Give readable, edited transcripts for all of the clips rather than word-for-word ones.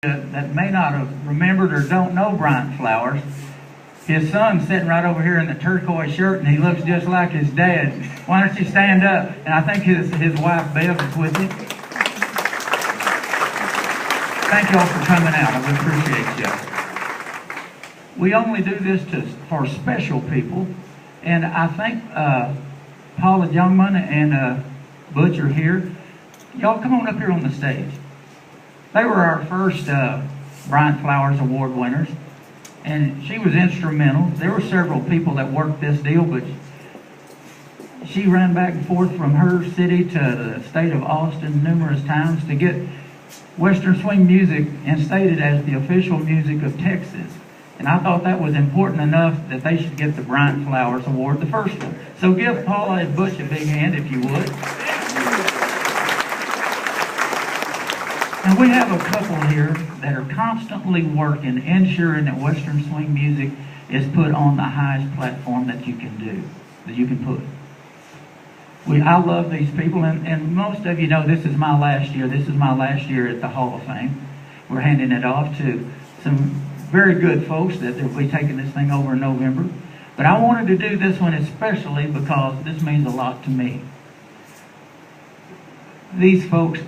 that may not have remembered or don't know Bryant Flowers. His son's sitting right over here in the turquoise shirt, and he looks just like his dad. Why don't you stand up? And I think his wife Bev is with him. Thank you all for coming out. I appreciate you. We only do this for special people, and I think Paula Youngman and Butch are here. Y'all come on up here on the stage. They were our first Bryant Flowers Award winners, and she was instrumental. There were several people that worked this deal, but she ran back and forth from her city to the state of Austin numerous times to get Western swing music instated as the official music of Texas. And I thought that was important enough that they should get the Bryant Flowers Award, the first one. So give Paula and Butch a big hand if you would. And we have a couple here that are constantly working, ensuring that Western swing music is put on the highest platform that you can do, that you can put. I love these people, and most of you know this is my last year. This is my last year at the Hall of Fame. We're handing it off to some very good folks that will be taking this thing over in November. But I wanted to do this one especially because this means a lot to me. These folks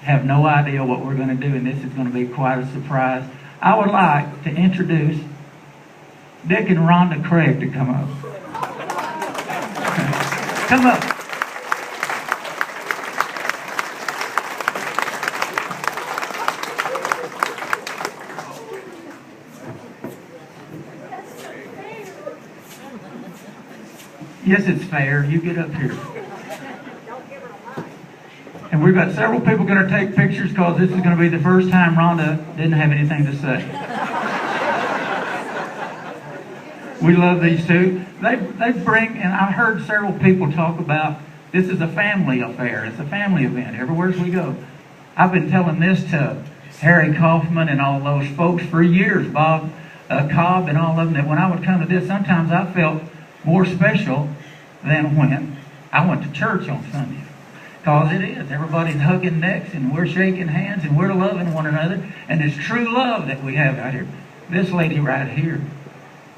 have no idea what we're going to do, and this is going to be quite a surprise. I would like to introduce Dick and Rhonda Craig to come up. Come up. Yes, it's fair. You get up here. And we've got several people going to take pictures because this is going to be the first time Rhonda didn't have anything to say. We love these two. They bring, and I heard several people talk about this is a family affair. It's a family event everywhere we go. I've been telling this to Harry Kaufman and all those folks for years, Bob Cobb and all of them, that when I would come to this, sometimes I felt more special than when I went to church on Sunday. Because it is. Everybody's hugging necks, and we're shaking hands, and we're loving one another. And it's true love that we have out here. This lady right here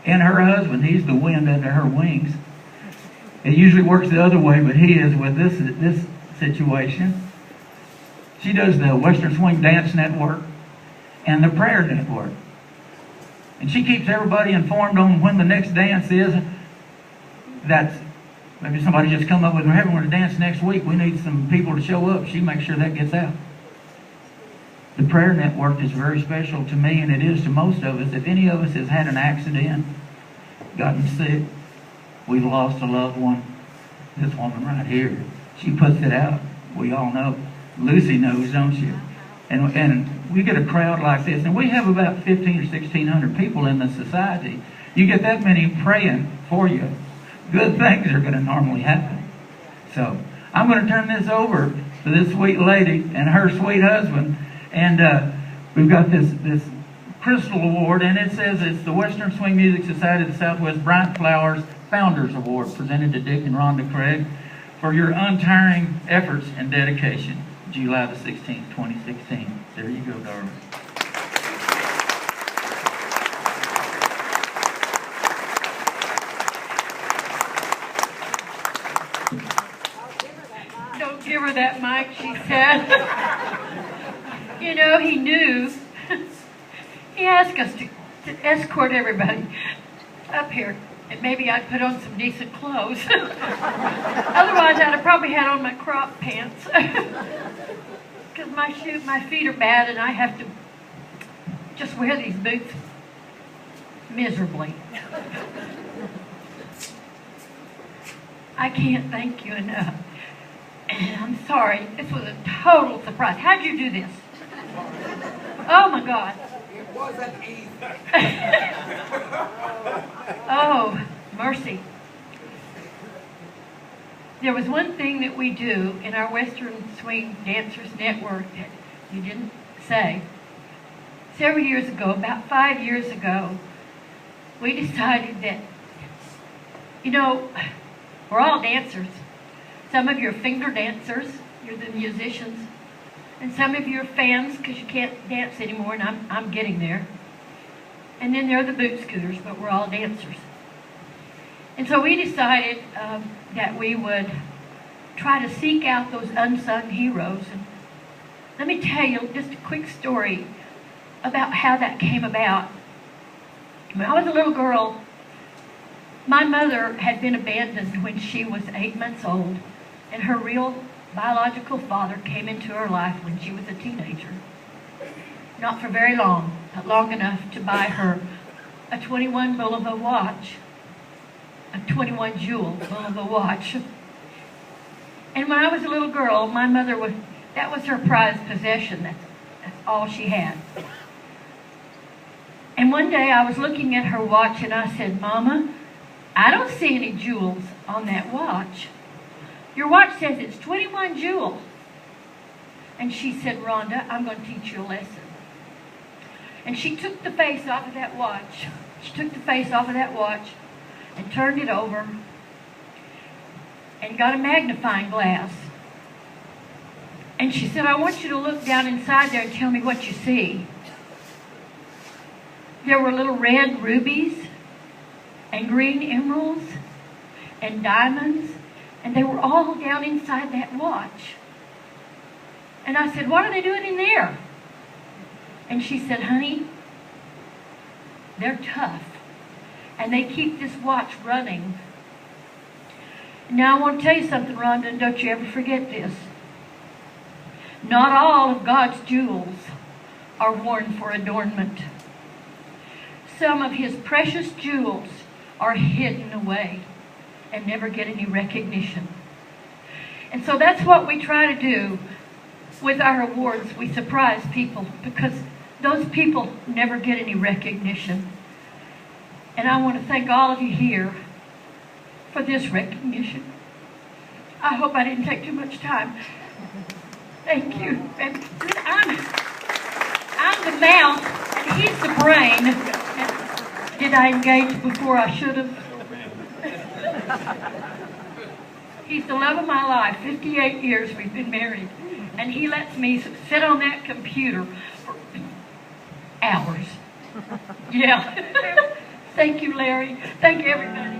and her husband, he's the wind under her wings. It usually works the other way, but he is with this situation. She does the Western Swing Dance Network and the Prayer Network. And she keeps everybody informed on when the next dance is. That's maybe somebody just come up with, we're having a dance next week, we need some people to show up. She makes sure that gets out. The Prayer Network is very special to me, and it is to most of us. If any of us has had an accident, gotten sick, we've lost a loved one, this woman right here, she puts it out. We all know. Lucy knows, don't you? And we get a crowd like this, and we have about 1,500 or 1,600 people in the society. You get that many praying for you, good things are going to normally happen. So I'm going to turn this over to this sweet lady and her sweet husband. And we've got this Crystal Award, and it says it's the Western Swing Music Society of the Southwest Bryant Flowers Founders Award, presented to Dick and Rhonda Craig for your untiring efforts and dedication. July the 16th, 2016. There you go, darling. Don't give her that mic, she said. You know, he knew. He asked us to escort everybody up here. And maybe I'd put on some decent clothes. Otherwise, I'd have probably had on my crop pants. Because my feet are bad, and I have to just wear these boots miserably. I can't thank you enough. And I'm sorry, this was a total surprise. How'd you do this? Oh my God. It wasn't easy. Oh, mercy. There was one thing that we do in our Western Swing Dancers Network that you didn't say. Several years ago, about 5 years ago, we decided that, you know, we're all dancers. Some of you are finger dancers, you're the musicians. And some of you are fans because you can't dance anymore, and I'm getting there. And then there are the boot scooters, but we're all dancers. And so we decided that we would try to seek out those unsung heroes. And let me tell you just a quick story about how that came about. When I was a little girl, my mother had been abandoned when she was 8 months old, and her real biological father came into her life when she was a teenager. Not for very long, but long enough to buy her a 21 Bulova watch, a 21 jewel Bulova watch. And when I was a little girl, my mother that was her prized possession. That's all she had. And one day I was looking at her watch and I said, "Mama, I don't see any jewels on that watch. Your watch says it's 21 jewels." And she said, "Rhonda, I'm going to teach you a lesson." And she took the face off of that watch. She took the face off of that watch and turned it over and got a magnifying glass. And she said, "I want you to look down inside there and tell me what you see." There were little red rubies and green emeralds and diamonds, and they were all down inside that watch. And I said, "What are they doing in there?" And she said, "Honey, they're tough, and they keep this watch running." Now I want to tell you something, Rhonda, and don't you ever forget this. Not all of God's jewels are worn for adornment. Some of His precious jewels are hidden away and never get any recognition. And so that's what we try to do with our awards. We surprise people because those people never get any recognition. And I want to thank all of you here for this recognition. I hope I didn't take too much time. Thank you. And I'm the mouth, and he's the brain. Did I engage before I should have? He's the love of my life. 58 years we've been married. And he lets me sit on that computer for hours. Yeah. Thank you, Larry. Thank you, everybody.